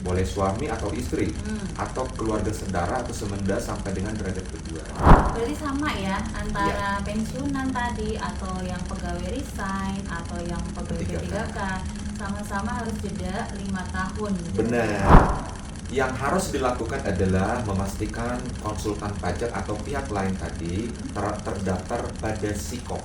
boleh suami atau istri, atau keluarga sedara atau semenda sampai dengan derajat kedua. Berarti sama ya antara pensiunan tadi atau yang pegawai resign atau yang pegawai P3K, sama-sama harus jeda 5 tahun. Benar. Yang harus dilakukan adalah memastikan konsultan pajak atau pihak lain tadi terdaftar pada SIKOP.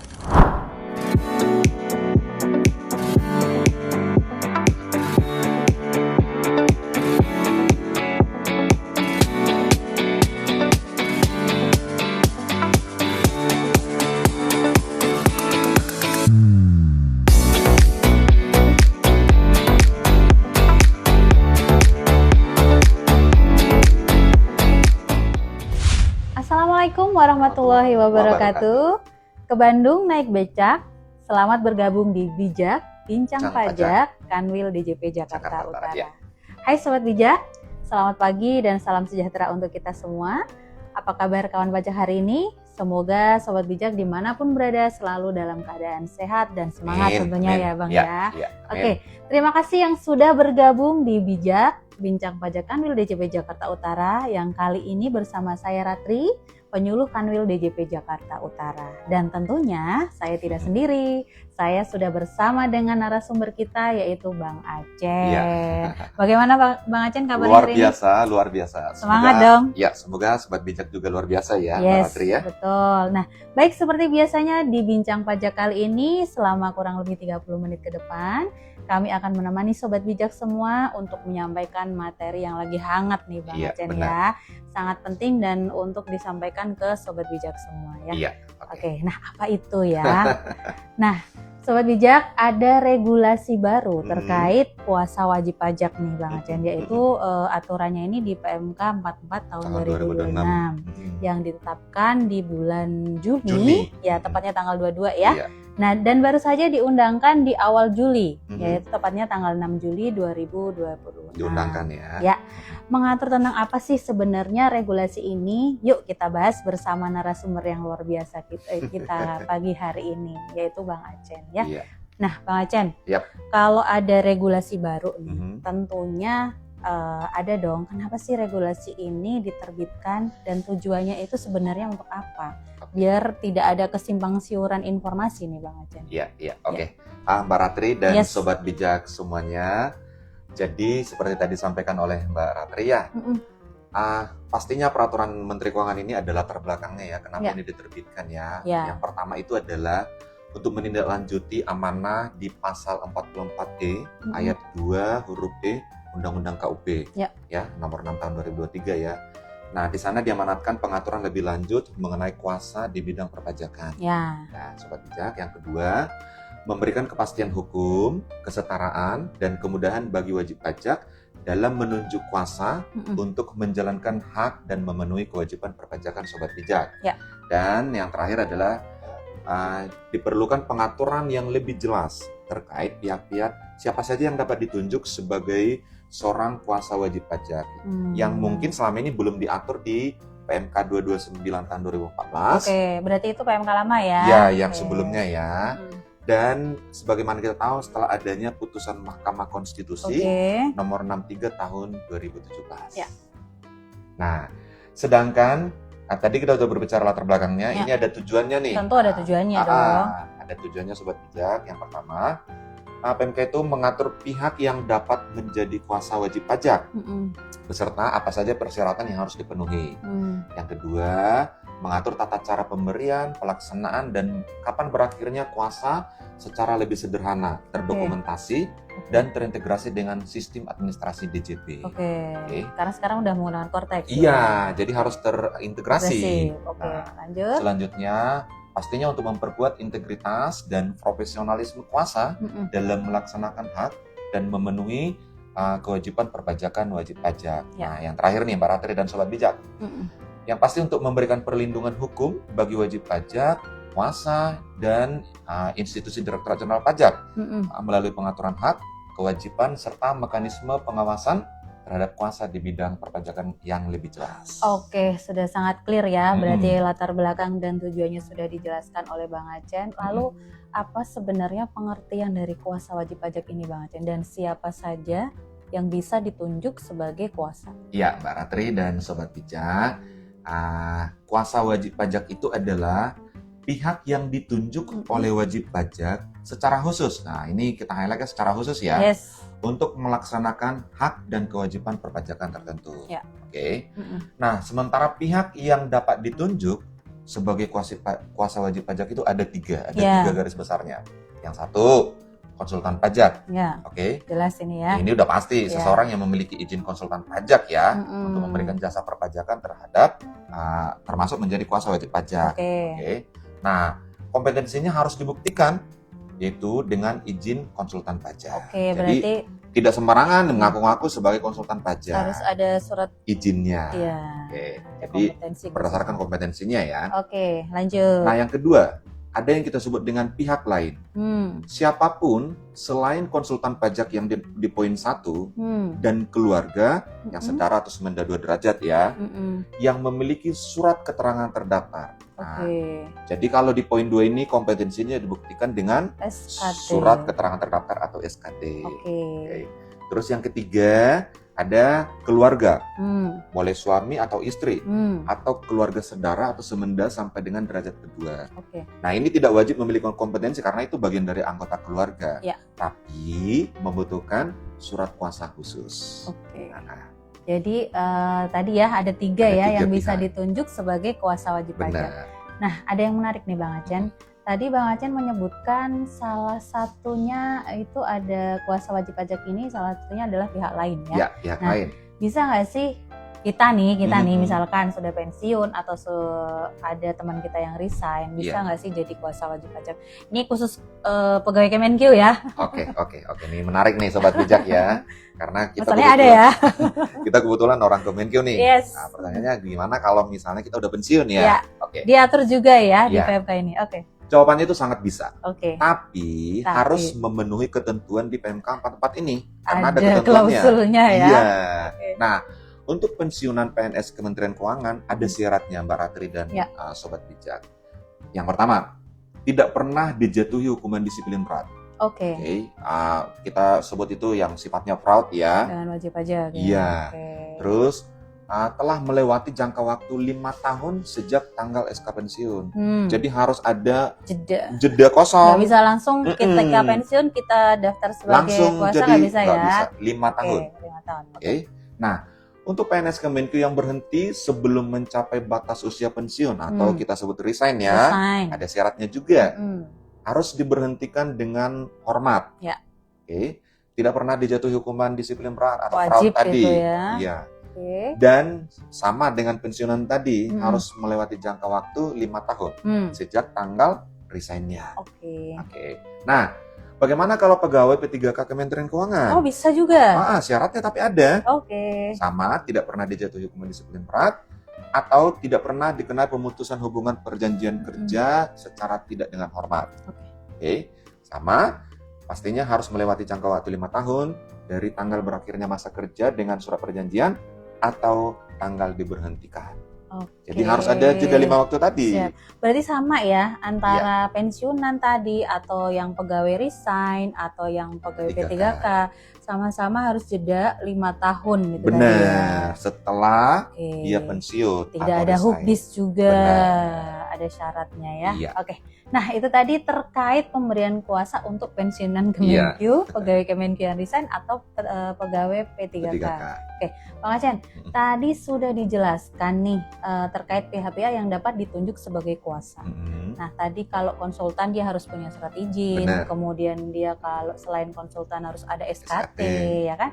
Assalamualaikum warahmatullahi wabarakatuh. Ke Bandung naik becak. Selamat bergabung di Bijak Bincang Pajak Kanwil DJP Jakarta Utara. Hai Sobat Bijak, selamat pagi dan salam sejahtera untuk kita semua. Apa kabar kawan pajak hari ini? Semoga Sobat Bijak dimanapun berada selalu dalam keadaan sehat dan semangat tentunya ya Bang ya. Oke, terima kasih yang sudah bergabung di Bijak Bincang Pajak Kanwil DJP Jakarta Utara yang kali ini bersama saya Ratri, penyuluh Kanwil DJP Jakarta Utara. Dan tentunya saya tidak sendiri, saya sudah bersama dengan narasumber kita yaitu Bang Acen. Bagaimana Bang Acen kabarnya hari ini? Luar biasa. Semangat dong. Ya, semoga Sobat Bijak juga luar biasa ya, Yes, Ratri ya. Betul. Nah, baik seperti biasanya di Bincang Pajak kali ini selama kurang lebih 30 menit ke depan, kami akan menemani Sobat Bijak semua untuk menyampaikan materi yang lagi hangat nih Bang Acen ya. Sangat penting dan untuk disampaikan ke Sobat Bijak semua ya. Iya. Oke, nah apa itu ya? Nah, Sobat Bijak, ada regulasi baru terkait puasa wajib pajak nih Bang Acen, yaitu aturannya ini di PMK 44 tahun 2026 yang ditetapkan di bulan Juni, ya tepatnya tanggal 22 ya. Iya. Nah, dan baru saja diundangkan di awal Juli, yaitu tepatnya tanggal 6 Juli 2026. Diundangkan ya. Ya, mengatur tentang apa sih sebenarnya regulasi ini? Yuk kita bahas bersama narasumber yang luar biasa kita pagi hari ini, yaitu Bang Acen ya. Iya. Nah, Bang Acen, Yap. kalau ada regulasi baru nih, tentunya ada dong. Kenapa sih regulasi ini diterbitkan dan tujuannya itu sebenarnya untuk apa? Biar tidak ada kesimpang siuran informasi nih Bang Acen. Iya, oke. Mbak Ratri dan Sobat Bijak semuanya. Jadi seperti tadi disampaikan oleh Mbak Ratri ya, pastinya peraturan Menteri Keuangan ini adalah latar belakangnya ya, kenapa ini diterbitkan ya. Yang pertama itu adalah untuk menindaklanjuti amanah di pasal 44E ayat 2 huruf D Undang-Undang KUP ya, nomor 6 tahun 2023 ya. Nah, di sana diamanatkan pengaturan lebih lanjut mengenai kuasa di bidang perpajakan. Nah, Sobat Bijak, yang kedua, memberikan kepastian hukum, kesetaraan, dan kemudahan bagi wajib pajak dalam menunjuk kuasa untuk menjalankan hak dan memenuhi kewajiban perpajakan Sobat Bijak. Dan yang terakhir adalah diperlukan pengaturan yang lebih jelas terkait pihak-pihak siapa saja yang dapat ditunjuk sebagai seorang kuasa wajib pajak yang mungkin selama ini belum diatur di PMK 229 tahun 2014. Oke, berarti itu PMK lama ya? Ya, yang sebelumnya ya. Dan sebagaimana kita tahu setelah adanya putusan Mahkamah Konstitusi nomor 63 tahun 2017. Nah, sedangkan tadi kita sudah berbicara latar belakangnya, ini ada tujuannya nih. Tentu ada tujuannya dong. Ada tujuannya Sobat Bijak. Yang pertama, PMK itu mengatur pihak yang dapat menjadi kuasa wajib pajak beserta apa saja persyaratan yang harus dipenuhi. Yang kedua, mengatur tata cara pemberian, pelaksanaan, dan kapan berakhirnya kuasa secara lebih sederhana, terdokumentasi, dan terintegrasi dengan sistem administrasi DJP. Karena sekarang udah menggunakan Cortex. Iya, jadi harus terintegrasi. Lanjut. Selanjutnya, pastinya untuk memperkuat integritas dan profesionalisme kuasa dalam melaksanakan hak dan memenuhi kewajiban perpajakan wajib pajak. Nah, yang terakhir nih Mbak Ratri dan Sobat Bijak. Yang pasti untuk memberikan perlindungan hukum bagi wajib pajak, kuasa, dan institusi Direktorat Jenderal Pajak melalui pengaturan hak, kewajiban, serta mekanisme pengawasan terhadap kuasa di bidang perpajakan yang lebih jelas. Oke, sudah sangat clear ya. Berarti latar belakang dan tujuannya sudah dijelaskan oleh Bang Acen. Lalu apa sebenarnya pengertian dari kuasa wajib pajak ini Bang Acen? Dan siapa saja yang bisa ditunjuk sebagai kuasa? Iya, Mbak Ratri dan Sobat Bijak, kuasa wajib pajak itu adalah pihak yang ditunjuk oleh wajib pajak secara khusus. Nah, ini kita highlight secara khusus ya. Yes. Untuk melaksanakan hak dan kewajiban perpajakan tertentu. Ya. Oke. Nah, sementara pihak yang dapat ditunjuk sebagai kuasa wajib pajak itu ada tiga garis besarnya. Yang satu, konsultan pajak. Ya. Oke. Jelas ini ya. Ini udah pasti seseorang yang memiliki izin konsultan pajak ya untuk memberikan jasa perpajakan terhadap termasuk menjadi kuasa wajib pajak. Oke. Nah, kompetensinya harus dibuktikan yaitu dengan izin konsultan pajak. Oke, berarti tidak sembarangan mengaku-ngaku sebagai konsultan pajak. Harus ada surat izinnya. Iya. Oke. Jadi berdasarkan kompetensinya ya. Oke, lanjut. Nah, yang kedua, ada yang kita sebut dengan pihak lain. Siapapun selain konsultan pajak yang di poin 1 dan keluarga yang setara atau semenda 2 derajat ya, yang memiliki surat keterangan terdaftar. Nah, jadi kalau di poin 2 ini kompetensinya dibuktikan dengan SKD. Surat keterangan terdaftar atau SKD. Oke. Terus yang ketiga ada keluarga, boleh suami atau istri, atau keluarga saudara atau semenda sampai dengan derajat kedua. Nah, ini tidak wajib memiliki kompetensi karena itu bagian dari anggota keluarga, tapi membutuhkan surat kuasa khusus. Jadi tadi ya ada tiga yang bisa ditunjuk sebagai kuasa wajib pajak. Nah, ada yang menarik nih Bang Acen. Tadi Bang Acen menyebutkan salah satunya itu ada kuasa wajib pajak ini, salah satunya adalah pihak lain ya. Ya, pihak lain. Bisa nggak sih kita nih misalkan sudah pensiun atau ada teman kita yang resign, bisa nggak sih jadi kuasa wajib pajak? Ini khusus pegawai Kemenkeu ya. Oke. Ini menarik nih Sobat Bijak ya. Karena kita ada ya. Kita kebetulan orang Kemenkeu nih. Yes. Nah, pertanyaannya gimana kalau misalnya kita udah pensiun ya? Diatur juga ya di PMK ini. Jawabannya itu sangat bisa. Tapi harus Tapi memenuhi ketentuan di PMK 44 ini. Karena ada ketentuannya. Klausulnya ya. Iya. Nah, untuk pensiunan PNS Kementerian Keuangan ada syaratnya Mbak Ratri dan Sobat Bijak. Yang pertama, tidak pernah dijatuhi hukuman disiplin berat. Kita sebut itu yang sifatnya fraud ya. Dengan wajib pajak. Iya. Terus telah melewati jangka waktu 5 tahun sejak tanggal SK pensiun. Jadi harus ada jeda kosong. Nggak bisa langsung ketika pensiun kita daftar sebagai langsung kuasa, nggak bisa ya? Bisa. 5 tahun. 5 tahun. Nah, untuk PNS Kemenkeu yang berhenti sebelum mencapai batas usia pensiun atau kita sebut resign ya, ada syaratnya juga. Harus diberhentikan dengan hormat. Tidak pernah dijatuhi hukuman disiplin berat atau fraud tadi. Iya. Dan sama dengan pensiunan tadi harus melewati jangka waktu 5 tahun sejak tanggal resign-nya. Nah, bagaimana kalau pegawai P3K Kementerian Keuangan? Oh, bisa juga. Syaratnya tapi ada. Sama, tidak pernah dijatuhi hukuman disiplin berat atau tidak pernah dikenai pemutusan hubungan perjanjian kerja secara tidak dengan hormat. Sama, pastinya harus melewati jangka waktu 5 tahun dari tanggal berakhirnya masa kerja dengan surat perjanjian atau tanggal diberhentikan. Jadi harus ada jeda 5 waktu tadi. Berarti sama ya antara pensiunan tadi atau yang pegawai resign atau yang pegawai P3K sama-sama harus jeda 5 tahun gitu. Benar. Setelah dia pensiun. Tidak ada hukbis juga. Ada syaratnya ya. Nah, itu tadi terkait pemberian kuasa untuk pensiunan Kemenkeu, pegawai Kemenkeu yang resign atau pegawai P3K. Bang Acen, tadi sudah dijelaskan nih terkait pihak-pihak yang dapat ditunjuk sebagai kuasa. Nah, tadi kalau konsultan dia harus punya surat izin, kemudian dia kalau selain konsultan harus ada SKT, ya kan?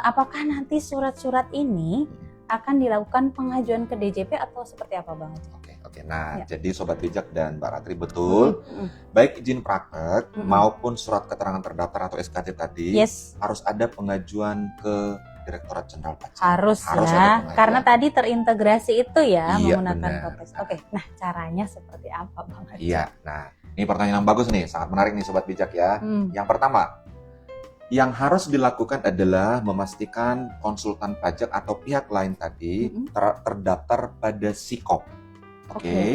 Apakah nanti surat-surat ini akan dilakukan pengajuan ke DJP atau seperti apa Bang Acen? Nah, jadi Sobat Bijak dan Mbak Ratri betul, baik izin praktek maupun surat keterangan terdaftar atau SKT tadi harus ada pengajuan ke Direktorat Jenderal Pajak. Harus ya, karena tadi terintegrasi itu ya menggunakan Kopes. Nah caranya seperti apa Bang Acen? Nah ini pertanyaan yang bagus nih, sangat menarik nih Sobat Bijak ya. Yang pertama, yang harus dilakukan adalah memastikan konsultan pajak atau pihak lain tadi terdaftar pada Sikop.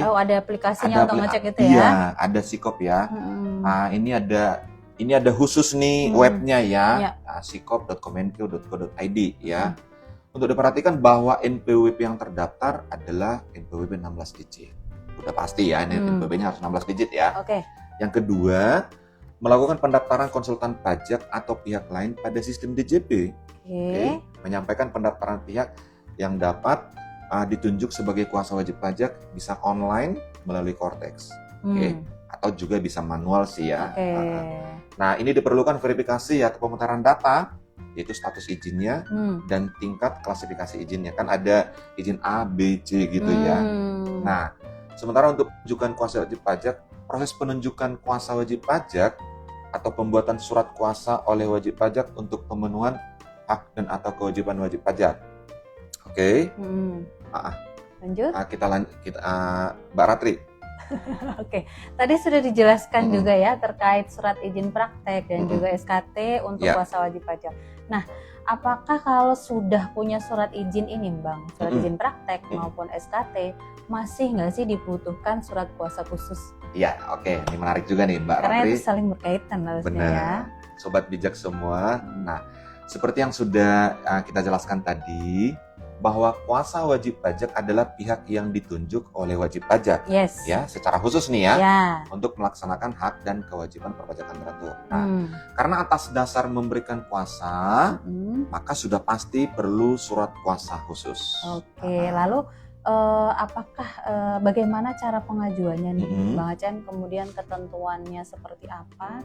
Oh ada aplikasinya untuk ngecek itu ya? Iya, ada Sikop ya. Ini ada ini ada khusus nih webnya ya, sikop.kemenkeu.go.id ya. Untuk diperhatikan bahwa NPWP yang terdaftar adalah NPWP 16 digit. Udah pasti ya, NPWP-nya harus 16 digit ya. Yang kedua, melakukan pendaftaran konsultan pajak atau pihak lain pada sistem DJP. Menyampaikan pendaftaran pihak yang dapat ditunjuk sebagai kuasa wajib pajak bisa online melalui Cortex. Atau juga bisa manual sih ya. Nah, ini diperlukan verifikasi atau pemutaran data, yaitu status izinnya dan tingkat klasifikasi izinnya. Kan ada izin A, B, C gitu ya. Nah, sementara untuk penunjukan kuasa wajib pajak, proses penunjukan kuasa wajib pajak atau pembuatan surat kuasa oleh wajib pajak untuk pemenuhan hak dan atau kewajiban wajib pajak. Lanjut. Mbak Ratri. Tadi sudah dijelaskan juga ya terkait surat izin praktek dan juga SKT untuk kuasa wajib pajak. Nah, apakah kalau sudah punya surat izin ini, Bang, surat izin praktek maupun SKT, masih nggak sih dibutuhkan surat kuasa khusus? Iya, ini menarik juga nih, Mbak Ratri. Karena itu saling berkaitan harusnya ya. Sobat bijak semua. Nah, seperti yang sudah kita jelaskan tadi, bahwa kuasa wajib pajak adalah pihak yang ditunjuk oleh wajib pajak, ya, secara khusus nih ya, untuk melaksanakan hak dan kewajiban perpajakan tertentu. Nah, karena atas dasar memberikan kuasa, maka sudah pasti perlu surat kuasa khusus. Lalu apakah bagaimana cara pengajuannya nih, Bang Achan? Kemudian ketentuannya seperti apa?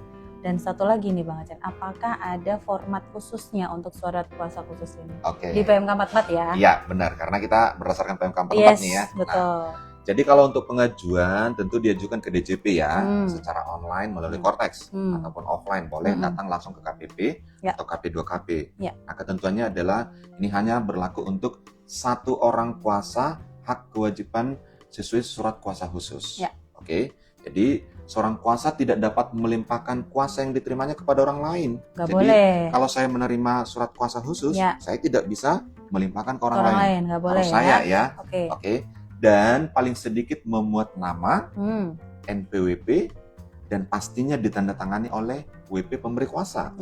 Dan satu lagi nih Bang Achan, apakah ada format khususnya untuk surat kuasa khusus ini? Di PMK 44 ya? Iya, benar. Karena kita berdasarkan PMK 44 nih ya. Betul. Jadi kalau untuk pengajuan tentu diajukan ke DJP ya, secara online melalui Cortex ataupun offline, boleh datang langsung ke KPP atau KP2KP. Nah, ketentuannya adalah ini hanya berlaku untuk satu orang kuasa hak kewajiban sesuai surat kuasa khusus. Jadi seorang kuasa tidak dapat melimpahkan kuasa yang diterimanya kepada orang lain. Gak Jadi boleh. kalau saya menerima surat kuasa khusus, saya tidak bisa melimpahkan ke orang lain. Gak boleh, harus saya ya. Dan paling sedikit memuat nama, NPWP, dan pastinya ditandatangani oleh WP pemberi kuasa.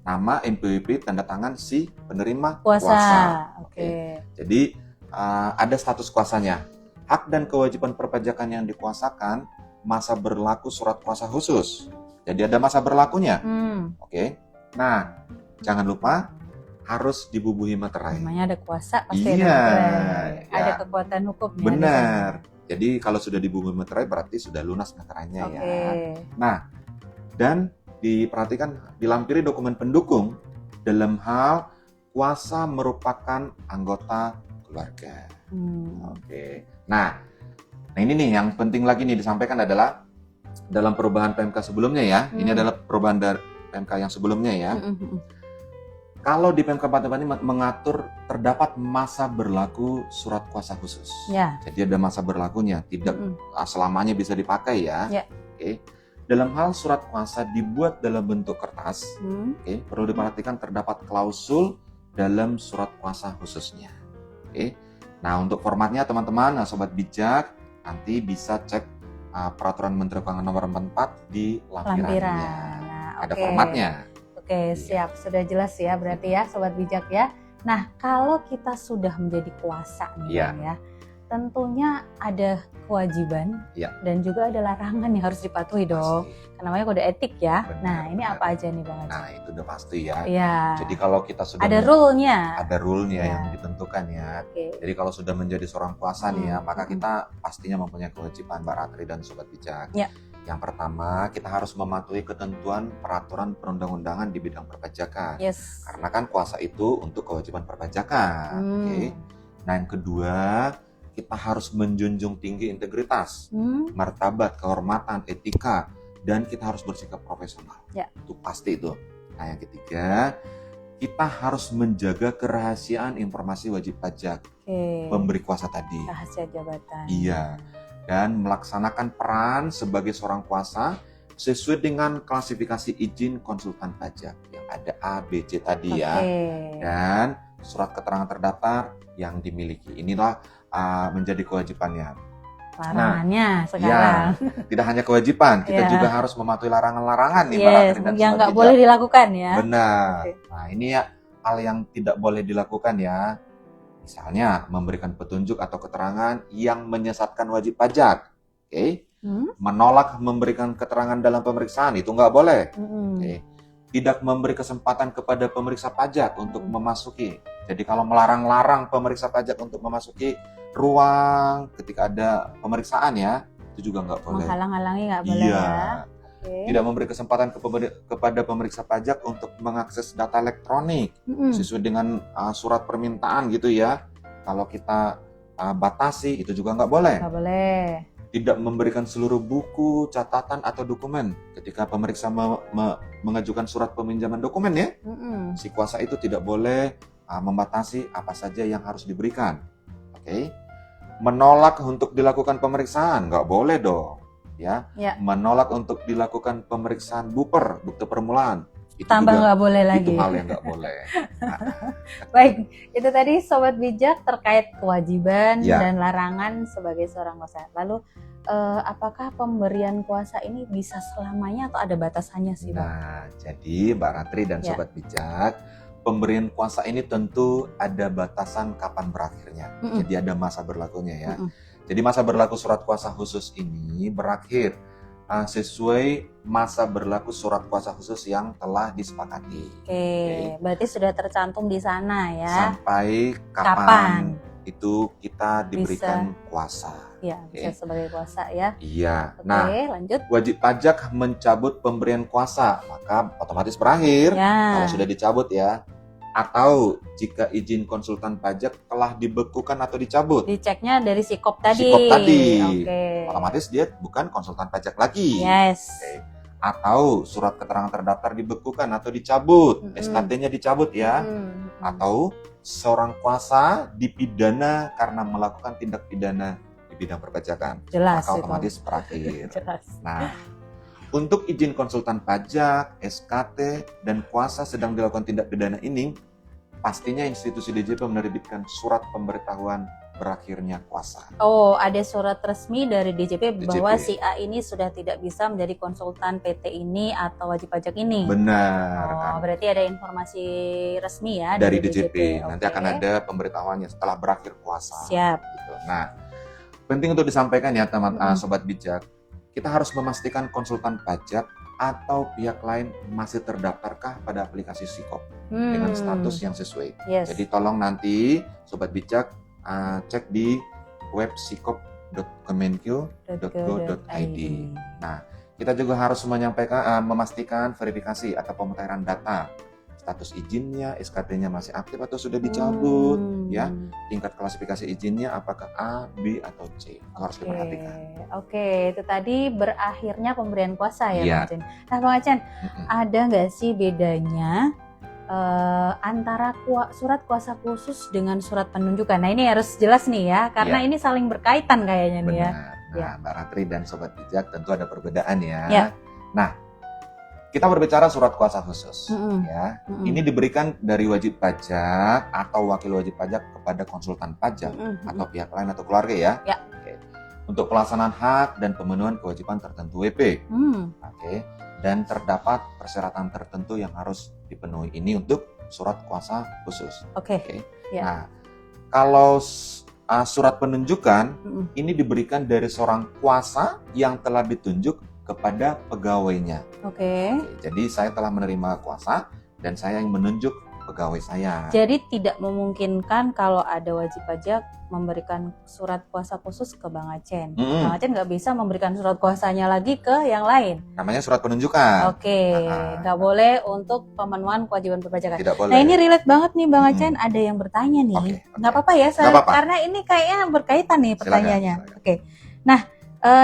Nama, NPWP, tanda tangan si penerima kuasa. Jadi ada status kuasanya. Hak dan kewajiban perpajakan yang dikuasakan, masa berlaku surat kuasa khusus. Jadi ada masa berlakunya. Nah, jangan lupa harus dibubuhi materai. Namanya ada kuasa pasti ada materai. Ada kekuatan hukumnya. Benar. Jadi kalau sudah dibubuhi materai berarti sudah lunas materainya ya. Nah, dan diperhatikan dilampiri dokumen pendukung dalam hal kuasa merupakan anggota keluarga. Nah ini nih yang penting lagi nih disampaikan adalah dalam perubahan PMK sebelumnya ya. Ini adalah perubahan dari PMK yang sebelumnya ya. Kalau di PMK 44 ini mengatur terdapat masa berlaku surat kuasa khusus. Jadi ada masa berlakunya, tidak selamanya bisa dipakai ya. Dalam hal surat kuasa dibuat dalam bentuk kertas, perlu diperhatikan terdapat klausul dalam surat kuasa khususnya. Nah, untuk formatnya teman-teman, sobat bijak, nanti bisa cek peraturan Menteri Keuangan nomor 44 di lampirannya. Ada formatnya. Siap, sudah jelas ya berarti ya sobat bijak ya. Nah, kalau kita sudah menjadi kuasa nih ya, tentunya ada kewajiban dan juga ada larangan yang harus dipatuhi dong. Namanya kode etik ya. Nah, ini apa aja nih Bang Achan? Nah, itu udah pasti ya. Jadi kalau kita sudah ada rule-nya. Ada rule-nya yang ditentukan ya. Jadi kalau sudah menjadi seorang kuasa nih ya, maka kita pastinya mempunyai kewajiban Mbak Ratri dan sobat bijak. Yang pertama, kita harus mematuhi ketentuan peraturan perundang-undangan di bidang perpajakan. Karena kan kuasa itu untuk kewajiban perpajakan. Nah, yang kedua, kita harus menjunjung tinggi integritas, martabat, kehormatan, etika, dan kita harus bersikap profesional. Itu pasti itu. Nah, yang ketiga, kita harus menjaga kerahasiaan informasi wajib pajak pemberi kuasa tadi. Rahasia jabatan. Iya. Dan melaksanakan peran sebagai seorang kuasa sesuai dengan klasifikasi izin konsultan pajak yang ada A, B, C tadi ya. Dan surat keterangan terdaftar yang dimiliki. Inilah menjadi kewajibannya. larangannya sekarang. Ya, tidak hanya kewajiban, kita juga harus mematuhi larangan-larangan nih, Mbak Ratri dan yang nggak boleh dilakukan ya. Benar. Nah, ini ya hal yang tidak boleh dilakukan ya. Misalnya memberikan petunjuk atau keterangan yang menyesatkan wajib pajak. Oke. Menolak memberikan keterangan dalam pemeriksaan itu nggak boleh. Oke. Tidak memberi kesempatan kepada pemeriksa pajak untuk memasuki. Jadi kalau melarang-larang pemeriksa pajak untuk memasuki ruang ketika ada pemeriksaan ya, itu juga nggak boleh. Menghalang-halangi nggak boleh ya. Tidak memberi kesempatan kepada pemeriksa pajak untuk mengakses data elektronik sesuai dengan surat permintaan gitu ya. Kalau kita batasi itu juga nggak boleh. Nggak boleh. Tidak memberikan seluruh buku, catatan atau dokumen ketika pemeriksa mengajukan surat peminjaman dokumen ya. Si kuasa itu tidak boleh membatasi apa saja yang harus diberikan. Oke. Menolak untuk dilakukan pemeriksaan nggak boleh dong. Ya. Menolak untuk dilakukan pemeriksaan buper, bukti permulaan. Itu tambah nggak boleh lagi. Itu hal yang nggak boleh. Nah. Baik, itu tadi Sobat Bijak terkait kewajiban dan larangan sebagai seorang kuasa. Lalu apakah pemberian kuasa ini bisa selamanya atau ada batasannya sih, Bang? Nah, jadi Mbak Ratri dan Sobat Bijak, pemberian kuasa ini tentu ada batasan kapan berakhirnya. Jadi ada masa berlakunya ya. Jadi masa berlaku surat kuasa khusus ini berakhir sesuai masa berlaku surat kuasa khusus yang telah disepakati. Oke, berarti sudah tercantum di sana ya. Sampai kapan itu kita diberikan kuasa. Ya, bisa sebagai kuasa ya. Iya. Nah, lanjut. Wajib pajak mencabut pemberian kuasa, maka otomatis berakhir kalau sudah dicabut ya. Atau jika izin konsultan pajak telah dibekukan atau dicabut. Diceknya dari sikop tadi. Otomatis dia bukan konsultan pajak lagi. Atau surat keterangan terdaftar dibekukan atau dicabut. SKT-nya dicabut ya. Atau seorang kuasa dipidana karena melakukan tindak pidana di bidang perpajakan. Jelas. Maka otomatis berakhir. Jelas. Nah, untuk izin konsultan pajak, SKT, dan kuasa sedang dilakukan tindak pidana ini, pastinya institusi DJP menerbitkan surat pemberitahuan berakhirnya kuasa. Oh, ada surat resmi dari DJP bahwa si A ini sudah tidak bisa menjadi konsultan PT ini atau wajib pajak ini. Benar. Oh, berarti ada informasi resmi ya dari DJP. Nanti akan ada pemberitahuannya setelah berakhir kuasa. Siap. Gitu. Nah, penting untuk disampaikan ya teman Sobat Bijak. Kita harus memastikan konsultan pajak atau pihak lain masih terdaftarkah pada aplikasi Sikop dengan status yang sesuai. Jadi tolong nanti Sobat Bijak cek di web sikop.kemenkyu.go.id. Nah, kita juga harus memastikan verifikasi atau pemutahiran data. Status izinnya, SKT-nya masih aktif atau sudah dicabut, ya. Tingkat klasifikasi izinnya apakah A, B, atau C. Harus diperhatikan. Oke, itu tadi berakhirnya pemberian kuasa ya, Bang Acen. Nah, Bang Acen, ada nggak sih bedanya antara surat kuasa khusus dengan surat penunjukan? Nah, ini harus jelas nih ya, karena ini saling berkaitan kayaknya nih ya. Nah, Mbak Ratri dan Sobat Bijak tentu ada perbedaan ya. Nah, kita berbicara surat kuasa khusus, ya. Ini diberikan dari wajib pajak atau wakil wajib pajak kepada konsultan pajak atau pihak lain atau keluarga ya. Oke. Untuk pelaksanaan hak dan pemenuhan kewajiban tertentu WP. Oke. Dan terdapat persyaratan tertentu yang harus dipenuhi. Ini untuk surat kuasa khusus. Oke. Nah, kalau surat penunjukan ini diberikan dari seorang kuasa yang telah ditunjuk kepada pegawainya. Jadi saya telah menerima kuasa dan saya yang menunjuk pegawai saya. Jadi tidak memungkinkan kalau ada wajib pajak memberikan surat kuasa khusus ke Bang Acen. Bang Acen nggak bisa memberikan surat kuasanya lagi ke yang lain. Namanya surat penunjukan. Nggak boleh untuk pemenuhan kewajiban perpajakan. Tidak boleh. Nah, ini relate banget nih Bang Acen. Ada yang bertanya nih. Nggak apa-apa ya, karena ini kayaknya berkaitan nih pertanyaannya. Nah,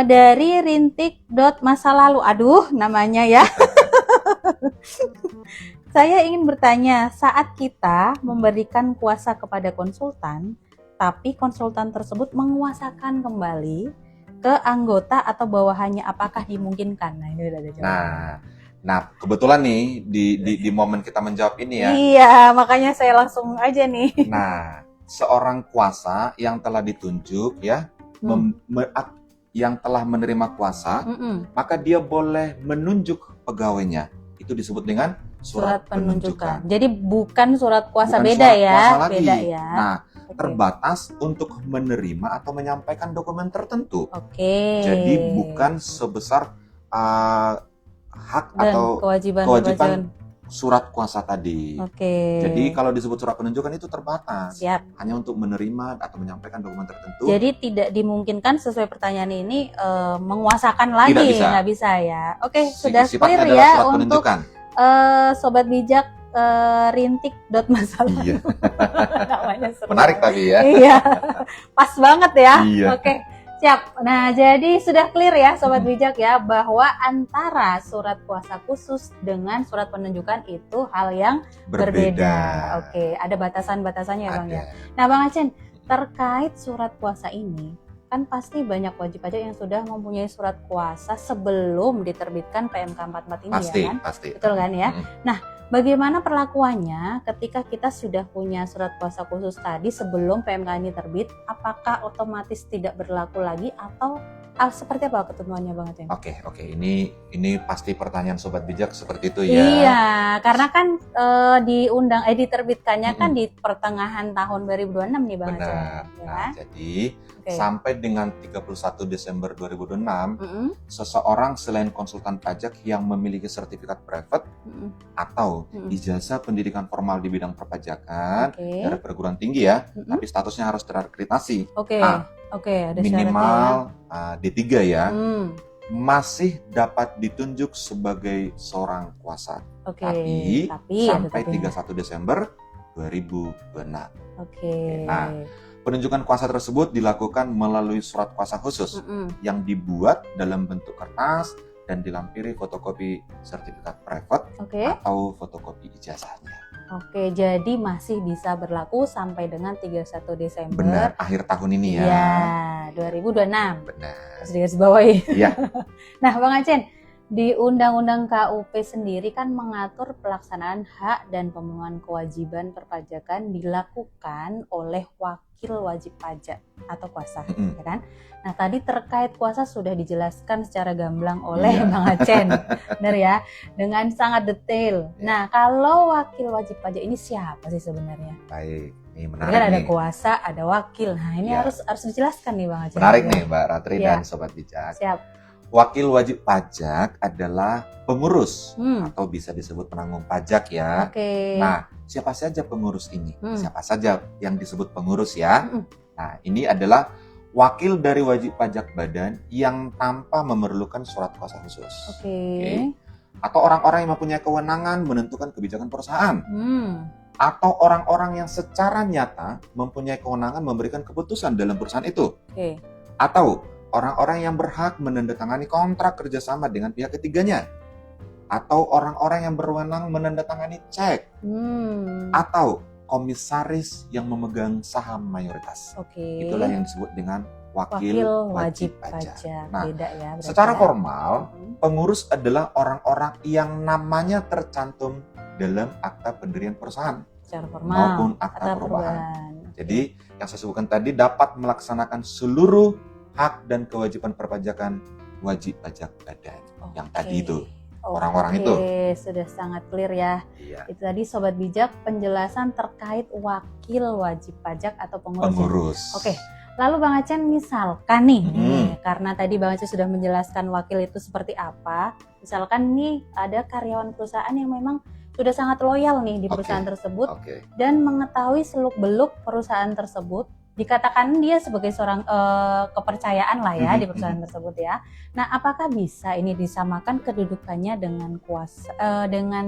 dari rintik.masalalu, aduh namanya ya. Saya ingin bertanya, saat kita memberikan kuasa kepada konsultan, tapi konsultan tersebut menguasakan kembali ke anggota atau bawahannya, apakah dimungkinkan? Nah, ini udah ada jawaban. Nah, kebetulan nih di momen kita menjawab ini ya. Iya, makanya saya langsung aja nih. Nah, seorang kuasa yang telah ditunjuk ya, yang telah menerima kuasa, maka dia boleh menunjuk pegawainya. Itu disebut dengan surat penunjukan. Jadi bukan surat kuasa, bukan beda surat ya. Kuasa lagi. Beda ya. Nah, terbatas untuk menerima atau menyampaikan dokumen tertentu. Oke. Jadi bukan sebesar hak dan atau kewajiban surat kuasa tadi. Oke. Jadi kalau disebut surat penunjukan itu terbatas. Siap. Hanya untuk menerima atau menyampaikan dokumen tertentu. Jadi tidak dimungkinkan sesuai pertanyaan ini menguasakan lagi. Nggak bisa ya. Oke, sudah clear ya untuk Sobat Bijak rintik.masalah. Iya. Namanya seru. Menarik tapi ya. Iya. Pas banget ya. Iya. Oke. Siap. Nah, jadi sudah clear ya Sobat Bijak ya bahwa antara surat kuasa khusus dengan surat penunjukan itu hal yang berbeda. Oke, ada batasan-batasannya ya Bang ya. Nah, Bang Acen, terkait surat kuasa ini kan pasti banyak wajib pajak yang sudah mempunyai surat kuasa sebelum diterbitkan PMK 44 ini ya kan? Pasti. Betul kan ya? Nah, bagaimana perlakuannya ketika kita sudah punya surat kuasa khusus tadi sebelum PMK ini terbit? Apakah otomatis tidak berlaku lagi atau seperti apa ketentuannya Bang Acen? Oke. Ini pasti pertanyaan Sobat Bijak seperti itu ya. Iya, karena kan diterbitkannya kan di pertengahan tahun 2026 nih Bang Acen. Benar. Ya? Nah, jadi sampai dengan 31 Desember 2026, seseorang selain konsultan pajak yang memiliki sertifikat private atau ijazah pendidikan formal di bidang perpajakan dari perguruan tinggi ya, tapi statusnya harus terakreditasi. Ada minimal D3 ya, masih dapat ditunjuk sebagai seorang kuasa. Tapi sampai 31 Desember 2026. Nah, penunjukan kuasa tersebut dilakukan melalui surat kuasa khusus yang dibuat dalam bentuk kertas dan dilampiri fotokopi sertifikat private atau fotokopi ijazahnya. Oke, jadi masih bisa berlaku sampai dengan 31 Desember. Benar, akhir tahun ini ya. Iya, 2026. Benar. Harus digarisbawahi. Iya. Nah, Bang Acen, di Undang-Undang KUP sendiri kan mengatur pelaksanaan hak dan pemenuhan kewajiban perpajakan dilakukan oleh wakil wajib pajak atau kuasa, ya kan? Nah, tadi terkait kuasa sudah dijelaskan secara gamblang oleh Bang Acen, benar ya, dengan sangat detail. Nah, kalau wakil wajib pajak ini siapa sih sebenarnya? Baik, ini menarik kan nih. Ada kuasa, ada wakil. Nah, ini harus dijelaskan nih Bang Acen. Menarik nih Mbak Ratri dan Sobat Bijak. Siap. Wakil wajib pajak adalah pengurus atau bisa disebut penanggung pajak ya. Nah, siapa saja pengurus ini? Siapa saja yang disebut pengurus ya? Nah, ini adalah wakil dari wajib pajak badan yang tanpa memerlukan surat kuasa khusus. Atau orang-orang yang mempunyai kewenangan menentukan kebijakan perusahaan. Atau orang-orang yang secara nyata mempunyai kewenangan memberikan keputusan dalam perusahaan itu. Atau orang-orang yang berhak menandatangani kontrak kerjasama dengan pihak ketiganya, atau orang-orang yang berwenang menandatangani cek, atau komisaris yang memegang saham mayoritas. Itulah yang disebut dengan wakil wajib pajak. Nah, beda ya, secara formal, pengurus adalah orang-orang yang namanya tercantum dalam akta pendirian perusahaan maupun akta perubahan. Jadi, yang saya sebutkan tadi dapat melaksanakan seluruh hak dan kewajiban perpajakan wajib pajak badan yang tadi itu orang-orang itu. Sudah sangat clear ya. Itu tadi Sobat Bijak penjelasan terkait wakil wajib pajak atau pengurus. Lalu Bang Acen misalkan nih, karena tadi Bang Acen sudah menjelaskan wakil itu seperti apa. Misalkan nih ada karyawan perusahaan yang memang sudah sangat loyal nih di perusahaan tersebut dan mengetahui seluk-beluk perusahaan tersebut. Dikatakan dia sebagai seorang kepercayaan lah ya di perusahaan tersebut ya. Nah, apakah bisa ini disamakan kedudukannya dengan dengan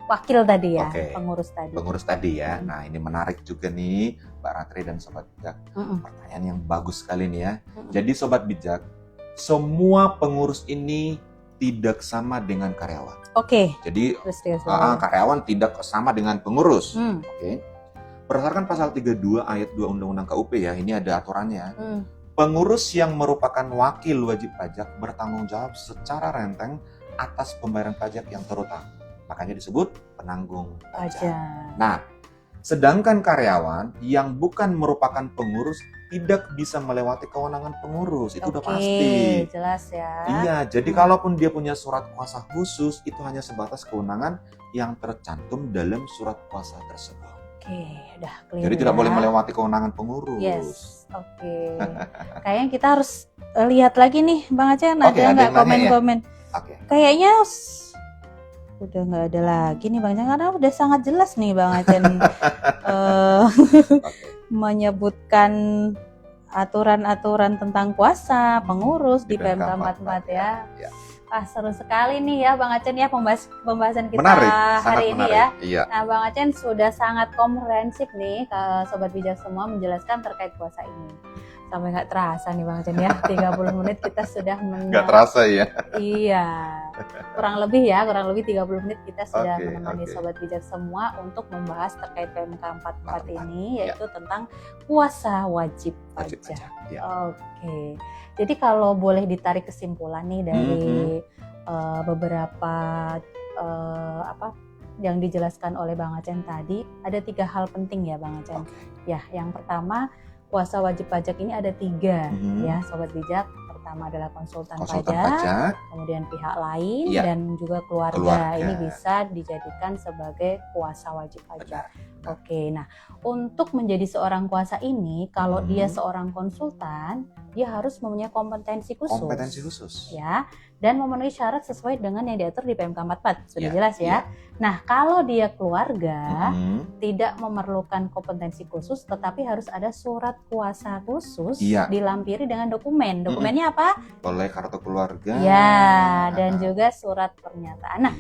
wakil tadi ya, pengurus tadi? Pengurus tadi ya. Nah, ini menarik juga nih Mbak Ratri dan Sobat Bijak. Pertanyaan yang bagus sekali nih ya. Jadi Sobat Bijak, semua pengurus ini tidak sama dengan karyawan. Jadi karyawan tidak sama dengan pengurus. Berdasarkan pasal 32 ayat 2 Undang-Undang KUP ya, ini ada aturannya. Pengurus yang merupakan wakil wajib pajak bertanggung jawab secara renteng atas pembayaran pajak yang terutang. Makanya disebut penanggung pajak. Nah, sedangkan karyawan yang bukan merupakan pengurus tidak bisa melewati kewenangan pengurus. Itu udah pasti. Jelas ya. Iya, jadi kalaupun dia punya surat kuasa khusus, itu hanya sebatas kewenangan yang tercantum dalam surat kuasa tersebut. Udah clear. Jadi tidak boleh melewati kewenangan pengurus. Yes, kayaknya kita harus lihat lagi nih, Bang Acen, ada nggak komen-komen? Kayaknya udah nggak ada lagi nih Bang Acen, karena udah sangat jelas nih Bang Acen menyebutkan aturan-aturan tentang kuasa pengurus di PMK 44 ya. Seru sekali nih ya Bang Acen ya pembahasan kita hari ini ya. Iya. Nah Bang Acen sudah sangat komprehensif nih ke Sobat Bijak semua menjelaskan terkait kuasa ini. Sampai nggak terasa nih Bang Acen ya, 30 menit kita sudah nggak terasa ya? Iya, kurang lebih 30 menit kita sudah menemani Sobat Bijak semua untuk membahas terkait PMK 44 ini, yaitu tentang kuasa wajib pajak. Jadi kalau boleh ditarik kesimpulan nih dari beberapa yang dijelaskan oleh Bang Acen tadi, ada 3 hal penting ya Bang Acen. Ya, yang pertama, kuasa wajib pajak ini ada 3 ya Sobat Bijak. Pertama adalah konsultan pajak, kemudian pihak lain dan juga keluarga. Ini bisa dijadikan sebagai kuasa wajib pajak. Nah untuk menjadi seorang kuasa ini, kalau dia seorang konsultan, dia harus mempunyai kompetensi khusus. Ya, dan memenuhi syarat sesuai dengan yang diatur di PMK 44. Sudah jelas ya. Nah, kalau dia keluarga tidak memerlukan kompetensi khusus, tetapi harus ada surat kuasa khusus dilampiri dengan dokumen. Dokumennya apa? Boleh kartu keluarga. Ya, dan juga surat pernyataan. Nah,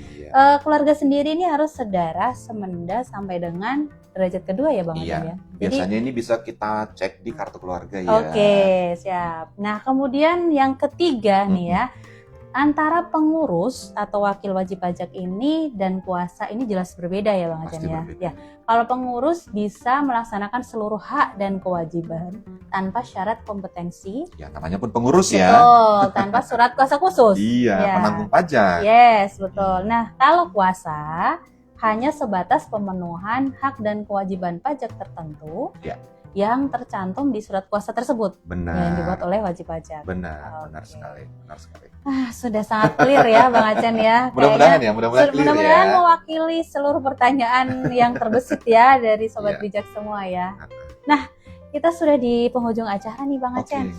keluarga sendiri ini harus sedarah, semenda sampai dengan derajat kedua ya Bang Acen ya. Biasanya ini bisa kita cek di kartu keluarga ya. Siap. Nah, kemudian yang ketiga nih ya, antara pengurus atau wakil wajib pajak ini dan kuasa ini jelas berbeda ya Bang Acen ya. Kalau pengurus bisa melaksanakan seluruh hak dan kewajiban tanpa syarat kompetensi. Ya, namanya pun pengurus ya. Betul, tanpa surat kuasa khusus. Penanggung pajak. Yes, betul. Nah, kalau kuasa hanya sebatas pemenuhan hak dan kewajiban pajak tertentu yang tercantum di surat kuasa tersebut yang dibuat oleh wajib pajak. Benar sekali. Sudah sangat clear ya Bang Acen ya. Mudah-mudahan mewakili seluruh pertanyaan yang terbesit ya dari Sobat Bijak semua ya. Nah, kita sudah di penghujung acara nih Bang Acen.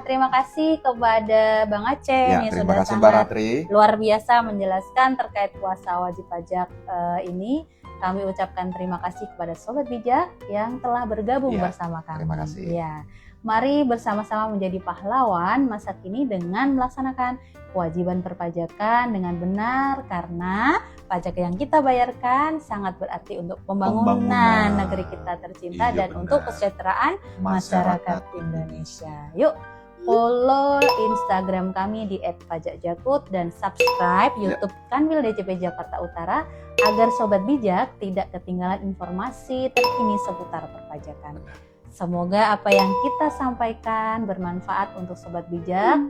Terima kasih kepada Bang Acen yang sudah sangat luar biasa menjelaskan terkait kuasa wajib pajak ini. Kami ucapkan terima kasih kepada Sobat Bijak yang telah bergabung bersama kami. Terima kasih. Mari bersama-sama menjadi pahlawan masa kini dengan melaksanakan kewajiban perpajakan dengan benar, karena pajak yang kita bayarkan sangat berarti untuk pembangunan negeri kita tercinta dan untuk kesejahteraan masyarakat Indonesia. Yuk follow Instagram kami di @pajakjakut dan subscribe YouTube Kanwil DJP Jakarta Utara agar Sobat Bijak tidak ketinggalan informasi terkini seputar perpajakan. Semoga apa yang kita sampaikan bermanfaat untuk Sobat Bijak.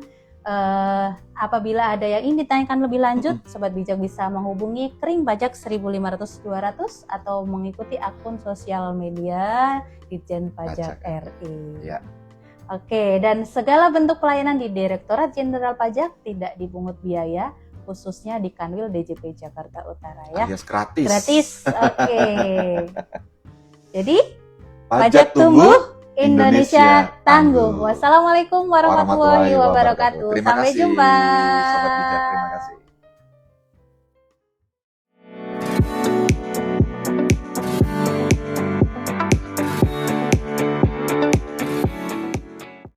Apabila ada yang ingin ditanyakan lebih lanjut, Sobat Bijak bisa menghubungi Kering Pajak 1.500-200 atau mengikuti akun sosial media Ditjen Pajak RI. Dan segala bentuk pelayanan di Direktorat Jenderal Pajak tidak dipungut biaya, khususnya di Kanwil DJP Jakarta Utara ya. Alias gratis. Gratis. Jadi pajak tumbuh, Indonesia tangguh. Wassalamualaikum warahmatullahi wabarakatuh. Sampai jumpa. Sobat Bijak.